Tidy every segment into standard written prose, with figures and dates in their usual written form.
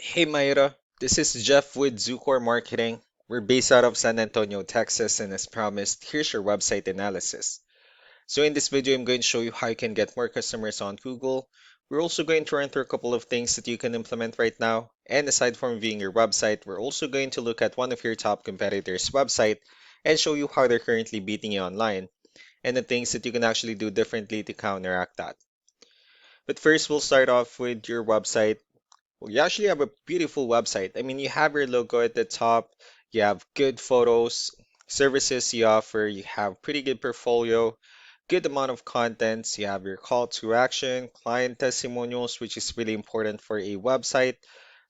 Hey Mayra, this is Jeff with Zucor Marketing. We're based out of San Antonio, Texas, and as promised, here's your website analysis. So in this video, I'm going to show you how you can get more customers on Google. We're also going to run through a couple of things that you can implement right now. And aside from viewing your website, we're also going to look at one of your top competitors' website and show you how they're currently beating you online and the things that you can actually do differently to counteract that. But first, we'll start off with your website. Well, you actually have a beautiful website. I mean, you have your logo at the top, you have good photos, services you offer, you have pretty good portfolio, good amount of contents, you have your call to action, client testimonials, which is really important for a website.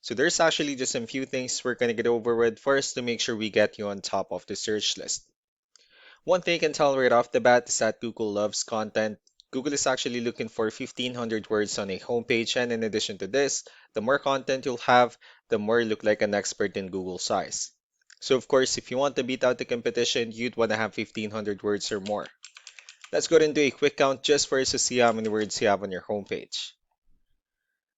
So there's actually just a few things we're going to get over with first to make sure we get you on top of the search list. One thing you can tell right off the bat is that Google loves content. Google is actually looking for 1,500 words on a homepage, and in addition to this, the more content you'll have, the more you look like an expert in Google's eyes. So, of course, if you want to beat out the competition, you'd want to have 1,500 words or more. Let's go ahead and do a quick count just for us to see how many words you have on your homepage.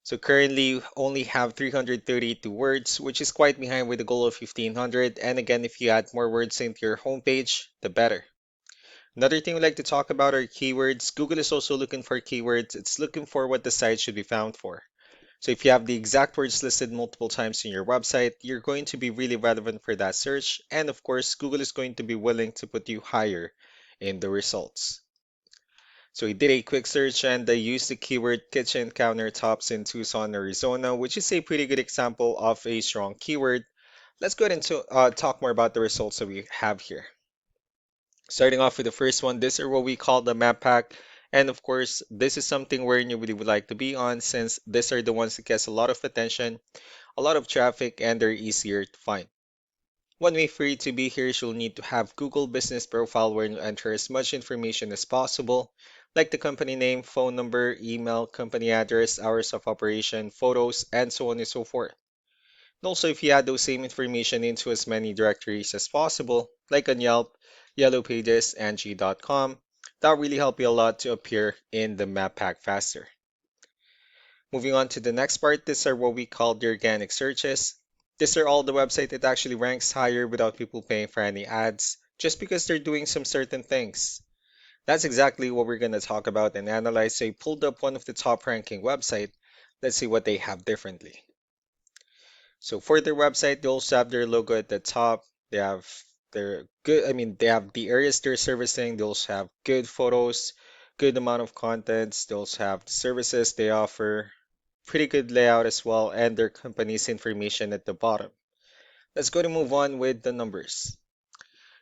So currently you only have 332 words, which is quite behind with the goal of 1,500. And again, if you add more words into your homepage, the better. Another thing we like to talk about are keywords. Google is also looking for keywords. It's looking for what the site should be found for. So if you have the exact words listed multiple times in your website, you're going to be really relevant for that search. And of course, Google is going to be willing to put you higher in the results. So we did a quick search and I used the keyword kitchen countertops in Tucson, Arizona, which is a pretty good example of a strong keyword. Let's go ahead and talk more about the results that we have here. Starting off with the first one, these are what we call the map pack. And of course, this is something where you really would like to be on since these are the ones that gets a lot of attention, a lot of traffic, and they're easier to find. One way for you to be here is you'll need to have Google Business Profile where you enter as much information as possible, like the company name, phone number, email, company address, hours of operation, photos, and so on and so forth. And also, if you add those same information into as many directories as possible, like on Yelp, Yellow Pages, Angie.com, that'll really help you a lot to appear in the map pack faster. Moving on to the next part, these are what we call the organic searches. These are all the website that actually ranks higher without people paying for any ads, just because they're doing some certain things. That's exactly what we're going to talk about and analyze. So I pulled up one of the top ranking website. Let's see what they have differently. So for their website, they also have their logo at the top. They have their good, I mean, they have the areas they're servicing. They also have good photos, good amount of contents. They also have the services they offer, pretty good layout as well, and their company's information at the bottom. Let's go to move on with the numbers.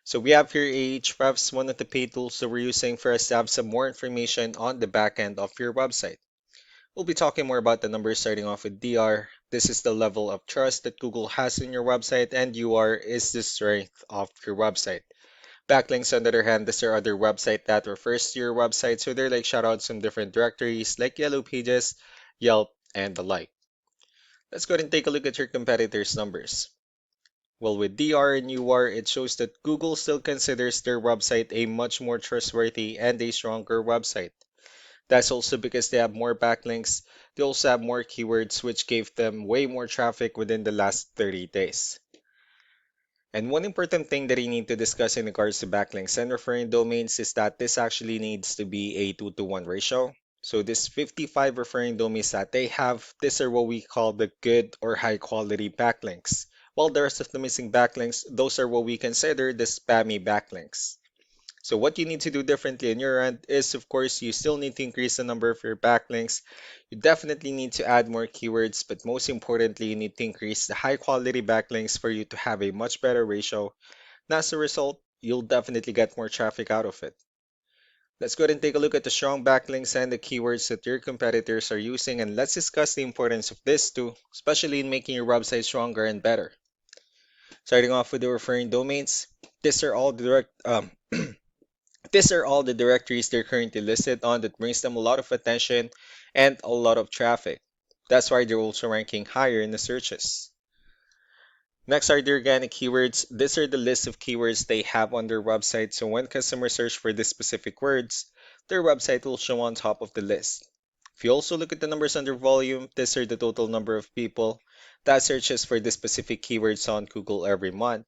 So we have here Ahrefs, one of the paid tools that we're using for us to have some more information on the back end of your website. We'll be talking more about the numbers starting off with DR. This is the level of trust that Google has in your website, and UR is the strength of your website. Backlinks, on the other hand, these are other website that refers to your website, so they're like shoutouts in different directories like Yellow Pages, Yelp, and the like. Let's go ahead and take a look at your competitors' numbers. Well, with DR and UR, it shows that Google still considers their website a much more trustworthy and a stronger website. That's also because they have more backlinks. They also have more keywords, which gave them way more traffic within the last 30 days. And one important thing that you need to discuss in regards to backlinks and referring domains is that this actually needs to be a 2 to 1 ratio. So this 55 referring domains that they have, these are what we call the good or high quality backlinks. While the rest of the missing backlinks, those are what we consider the spammy backlinks. So what you need to do differently on your end is, of course, you still need to increase the number of your backlinks. You definitely need to add more keywords, but most importantly, you need to increase the high quality backlinks for you to have a much better ratio. And as a result, you'll definitely get more traffic out of it. Let's go ahead and take a look at the strong backlinks and the keywords that your competitors are using, and let's discuss the importance of this too, especially in making your website stronger and better. Starting off with the referring domains, these are all direct these are all the directories they're currently listed on that brings them a lot of attention and a lot of traffic. That's why they're also ranking higher in the searches. Next are the organic keywords. These are the list of keywords they have on their website, so when customers search for these specific words, their website will show on top of the list. If you also look at the numbers under volume, these are the total number of people that searches for the specific keywords on Google every month.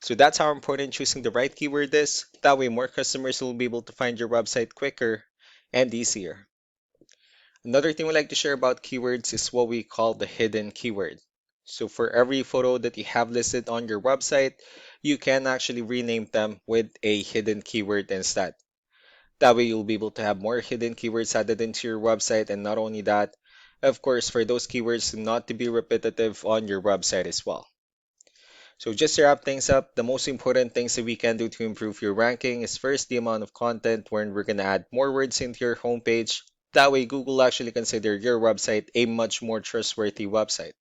So that's how important choosing the right keyword is. That way more customers will be able to find your website quicker and easier. Another thing we like to share about keywords is what we call the hidden keyword. So for every photo that you have listed on your website, you can actually rename them with a hidden keyword instead. That way you'll be able to have more hidden keywords added into your website, and not only that, of course, for those keywords not to be repetitive on your website as well. So just to wrap things up, the most important things that we can do to improve your ranking is first the amount of content, wherein we're going to add more words into your homepage. That way Google actually consider your website a much more trustworthy website.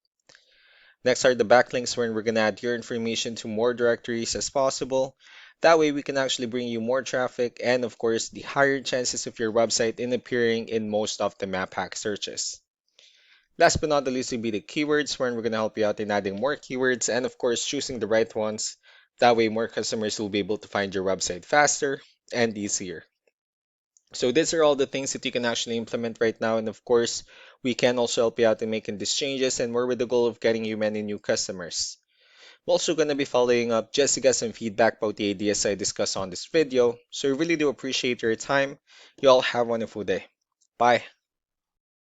Next are the backlinks, wherein we're going to add your information to more directories as possible. That way we can actually bring you more traffic and of course the higher chances of your website in appearing in most of the map hack searches. Last but not the least will be the keywords, wherein we're going to help you out in adding more keywords and of course choosing the right ones. That way more customers will be able to find your website faster and easier. So these are all the things that you can actually implement right now, and of course we can also help you out in making these changes and more with the goal of getting you many new customers. I'm also going to be following up just to get some feedback about the ideas I discussed on this video, so I really do appreciate your time. You all have a wonderful day. Bye.